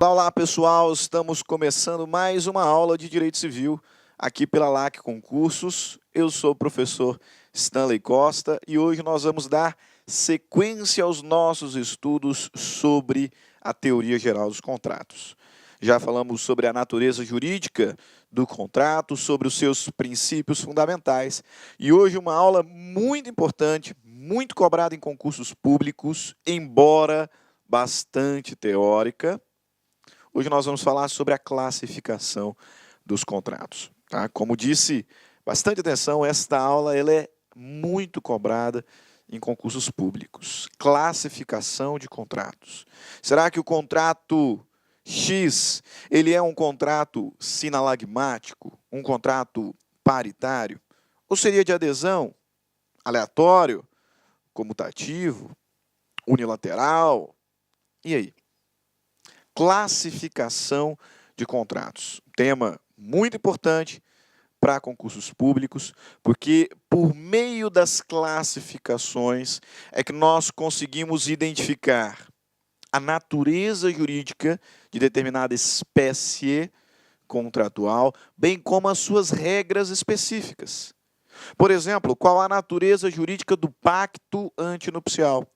Olá, pessoal, estamos começando mais uma aula de Direito Civil aqui pela LAC Concursos. Eu sou o professor Stanley Costa e hoje nós vamos dar sequência aos nossos estudos sobre a teoria geral dos contratos. Já falamos sobre a natureza jurídica do contrato, sobre os seus princípios fundamentais e hoje uma aula muito importante, muito cobrada em concursos públicos, embora bastante teórica. Hoje nós vamos falar sobre a classificação dos contratos. Tá? Como disse, bastante atenção, esta aula ela é muito cobrada em concursos públicos. Classificação de contratos. Será que o contrato X ele é um contrato sinalagmático, um contrato paritário? Ou seria de adesão, aleatório, comutativo, unilateral? E aí? Classificação de contratos. Tema muito importante para concursos públicos, porque por meio das classificações é que nós conseguimos identificar a natureza jurídica de determinada espécie contratual, bem como as suas regras específicas. Por exemplo, qual a natureza jurídica do pacto antinupcial?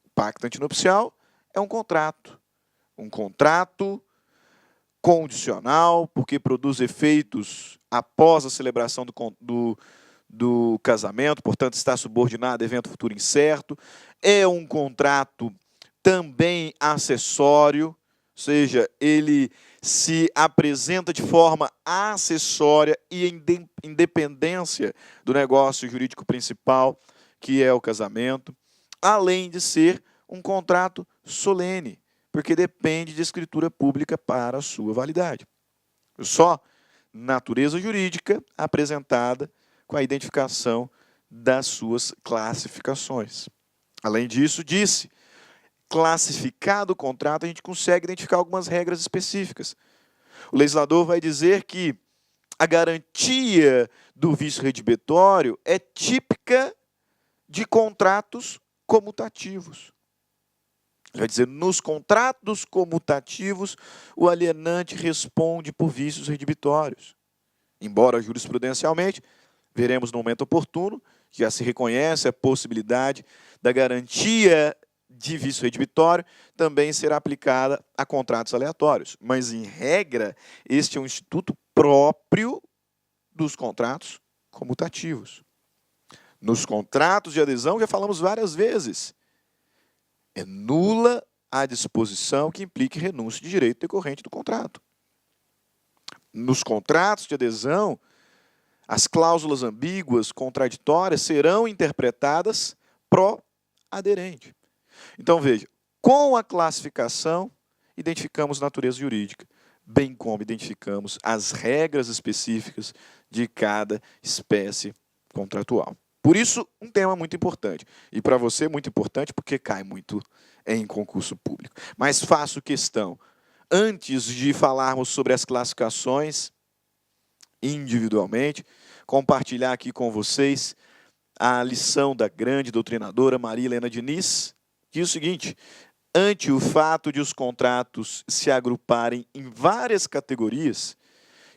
O pacto antinupcial é um contrato condicional, porque produz efeitos após a celebração do casamento, portanto, está subordinado a evento futuro incerto. É um contrato também acessório, ou seja, ele se apresenta de forma acessória e em independência do negócio jurídico principal, que é o casamento, além de ser um contrato solene, porque depende de escritura pública para a sua validade. Só natureza jurídica apresentada com a identificação das suas classificações. Além disso, disse, classificado o contrato, a gente consegue identificar algumas regras específicas. O legislador vai dizer que a garantia do vício redibitório é típica de contratos comutativos. Vai dizer, nos contratos comutativos, o alienante responde por vícios redibitórios. Embora jurisprudencialmente, veremos no momento oportuno, já se reconhece a possibilidade da garantia de vício redibitório também ser aplicada a contratos aleatórios. Mas, em regra, este é um instituto próprio dos contratos comutativos. Nos contratos de adesão, já falamos várias vezes, é nula a disposição que implique renúncia de direito decorrente do contrato. Nos contratos de adesão, as cláusulas ambíguas, contraditórias, serão interpretadas pró-aderente. Então, veja, com a classificação, identificamos natureza jurídica, bem como identificamos as regras específicas de cada espécie contratual. Por isso, um tema muito importante. E para você, muito importante, porque cai muito em concurso público. Mas faço questão, antes de falarmos sobre as classificações individualmente, compartilhar aqui com vocês a lição da grande doutrinadora Maria Helena Diniz, que diz o seguinte: ante o fato de os contratos se agruparem em várias categorias,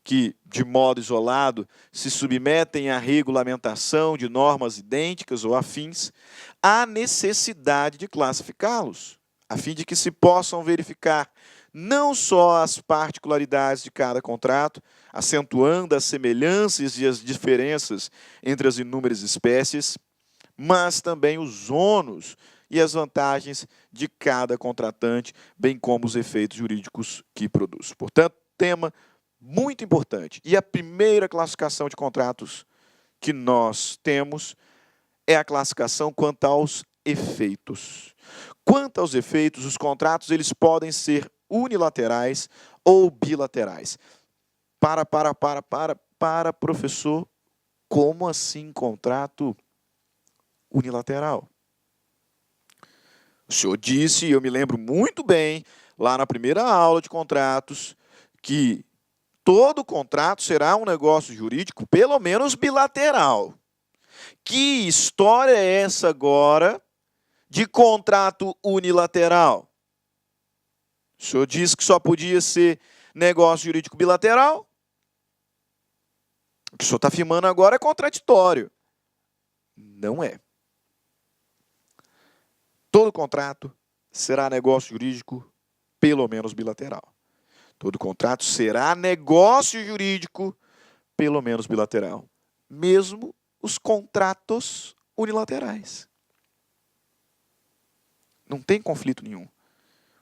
que, de modo isolado, se submetem à regulamentação de normas idênticas ou afins, há necessidade de classificá-los, a fim de que se possam verificar não só as particularidades de cada contrato, acentuando as semelhanças e as diferenças entre as inúmeras espécies, mas também os ônus e as vantagens de cada contratante, bem como os efeitos jurídicos que produz. Portanto, tema muito importante. E a primeira classificação de contratos que nós temos é a classificação quanto aos efeitos. Quanto aos efeitos, os contratos eles podem ser unilaterais ou bilaterais. Para, professor, como assim contrato unilateral? O senhor disse, e eu me lembro muito bem, lá na primeira aula de contratos, que todo contrato será um negócio jurídico, pelo menos bilateral. Que história é essa agora de contrato unilateral? O senhor disse que só podia ser negócio jurídico bilateral. O que o senhor está afirmando agora é contraditório. Não é. Todo contrato será negócio jurídico, pelo menos bilateral. Todo contrato será negócio jurídico, pelo menos bilateral. Mesmo os contratos unilaterais. Não tem conflito nenhum.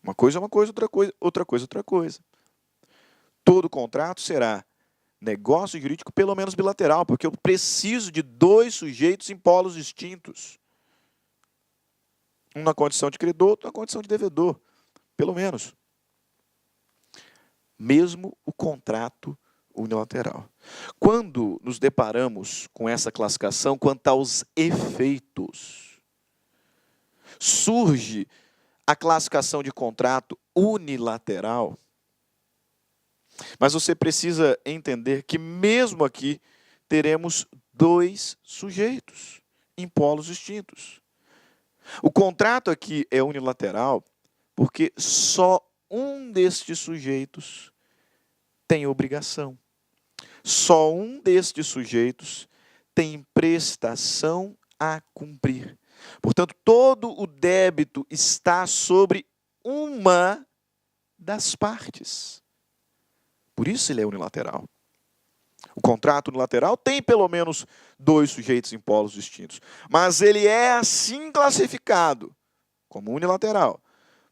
Uma coisa é uma coisa, outra coisa é outra coisa. Todo contrato será negócio jurídico, pelo menos bilateral, porque eu preciso de dois sujeitos em polos distintos. Um na condição de credor, outro na condição de devedor. Pelo menos. Mesmo o contrato unilateral. Quando nos deparamos com essa classificação quanto aos efeitos, surge a classificação de contrato unilateral, mas você precisa entender que mesmo aqui teremos dois sujeitos em polos distintos. O contrato aqui é unilateral porque só um destes sujeitos tem obrigação. Só um destes sujeitos tem prestação a cumprir. Portanto, todo o débito está sobre uma das partes. Por isso ele é unilateral. O contrato unilateral tem pelo menos dois sujeitos em polos distintos. Mas ele é assim classificado como unilateral,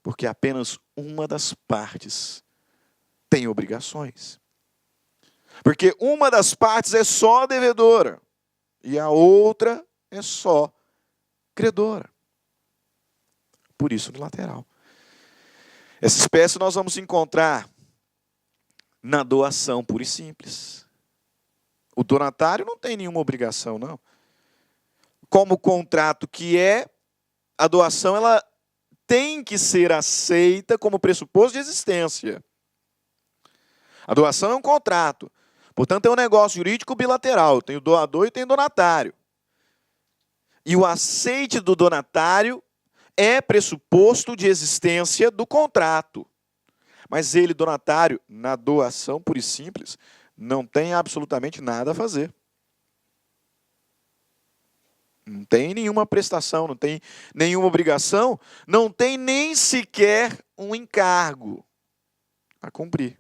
porque apenas uma das partes tem obrigações. Porque uma das partes é só devedora e a outra é só credora. Por isso, unilateral. Essa espécie nós vamos encontrar na doação pura e simples. O donatário não tem nenhuma obrigação, não. Como contrato que é, a doação ela tem que ser aceita como pressuposto de existência. A doação é um contrato. Portanto, é um negócio jurídico bilateral. Tem o doador e tem o donatário. E o aceite do donatário é pressuposto de existência do contrato. Mas ele, donatário, na doação pura e simples, não tem absolutamente nada a fazer. Não tem nenhuma prestação, não tem nenhuma obrigação, não tem nem sequer um encargo a cumprir.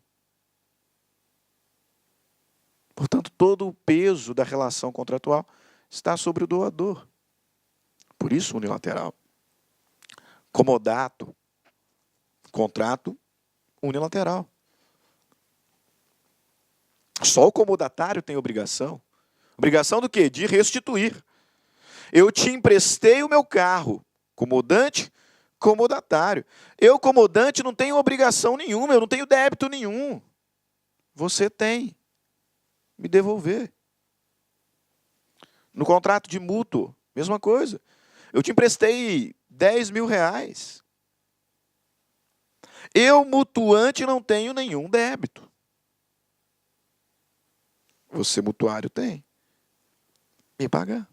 Portanto, todo o peso da relação contratual está sobre o doador. Por isso, unilateral. Comodato, contrato unilateral. Só o comodatário tem obrigação. Obrigação do quê? De restituir. Eu te emprestei o meu carro. Comodante, comodatário. Eu, comodante, não tenho obrigação nenhuma, eu não tenho débito nenhum. Você tem. Me devolver. No contrato de mútuo, mesma coisa. Eu te emprestei 10 mil reais. Eu, mutuante, não tenho nenhum débito. Você, mutuário, tem. Me pagar.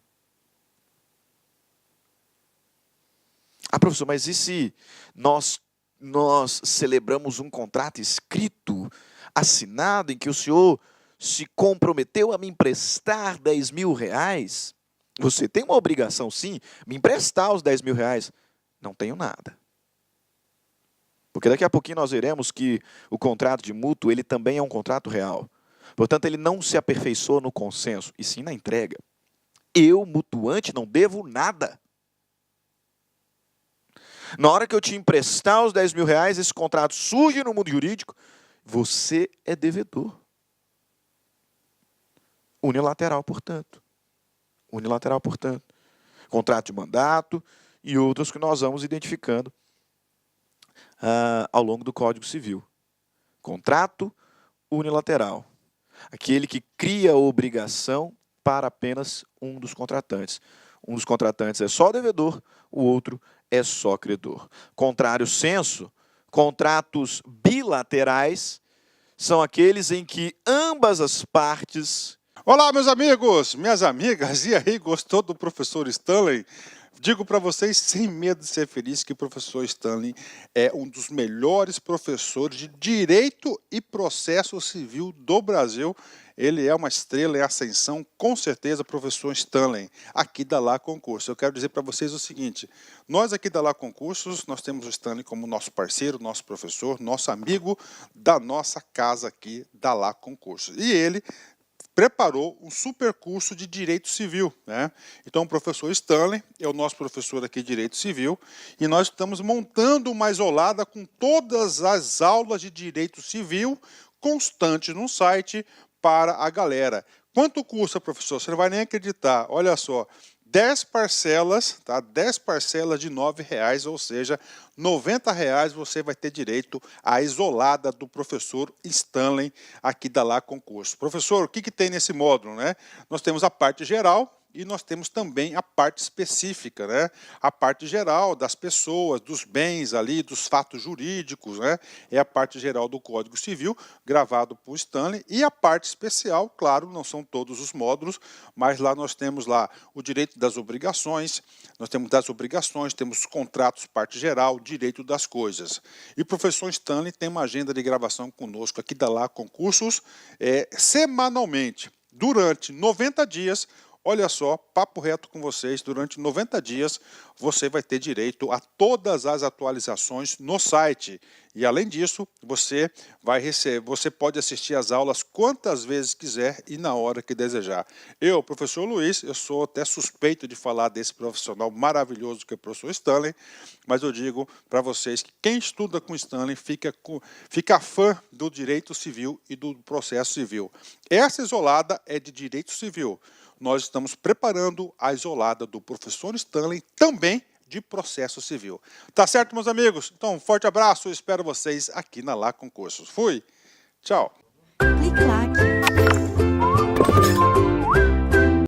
Ah, professor, mas e se nós celebramos um contrato escrito, assinado, em que o senhor se comprometeu a me emprestar 10 mil reais? Você tem uma obrigação, sim, me emprestar os 10 mil reais. Não tenho nada. Porque daqui a pouquinho nós veremos que o contrato de mútuo, ele também é um contrato real. Portanto, ele não se aperfeiçoa no consenso, e sim na entrega. Eu, mutuante, não devo nada. Na hora que eu te emprestar os 10 mil reais, esse contrato surge no mundo jurídico, você é devedor. Unilateral, portanto. Unilateral, portanto. Contrato de mandato e outros que nós vamos identificando ao longo do Código Civil. Contrato unilateral. Aquele que cria a obrigação para apenas um dos contratantes. Um dos contratantes é só devedor, o outro é só credor. Contrário senso, contratos bilaterais são aqueles em que ambas as partes... Olá, meus amigos, minhas amigas, e aí, gostou do professor Stanley? Digo para vocês, sem medo de ser feliz, que o professor Stanley é um dos melhores professores de Direito e Processo Civil do Brasil. Ele é uma estrela em ascensão, com certeza, professor Stanley, aqui da Lá Concursos. Eu quero dizer para vocês o seguinte, nós aqui da Lá Concursos, nós temos o Stanley como nosso parceiro, nosso professor, nosso amigo da nossa casa aqui da Lá Concursos. E ele preparou um super curso de Direito Civil, né? Então, o professor Stanley é o nosso professor aqui de Direito Civil e nós estamos montando uma isolada com todas as aulas de Direito Civil constantes no site para a galera. Quanto custa, professor? Você não vai nem acreditar. Olha só, 10 parcelas, tá? 10 parcelas de R$ 9,00, ou seja, R$ 90,00 você vai ter direito à isolada do professor Stanley aqui da Lá Concurso. Professor, o que tem nesse módulo, né? Nós temos a parte geral e nós temos também a parte específica, né? A parte geral das pessoas, dos bens ali, dos fatos jurídicos, né? É a parte geral do Código Civil, gravado por Stanley, e a parte especial, claro, não são todos os módulos, mas lá nós temos lá o direito das obrigações, nós temos das obrigações, temos contratos, parte geral, direito das coisas. E o professor Stanley tem uma agenda de gravação conosco aqui da Lá Concursos, semanalmente, durante 90 dias. Olha só, papo reto com vocês, durante 90 dias você vai ter direito a todas as atualizações no site. E além disso, você pode assistir às aulas quantas vezes quiser e na hora que desejar. Eu, professor Luiz, eu sou até suspeito de falar desse profissional maravilhoso que é o professor Stanley, mas eu digo para vocês que quem estuda com Stanley fica fã do direito civil e do processo civil. Essa isolada é de direito civil. Nós estamos preparando a isolada do professor Stanley também de processo civil. Tá certo, meus amigos? Então, um forte abraço, eu espero vocês aqui na Lá Concursos. Fui, tchau. Clique lá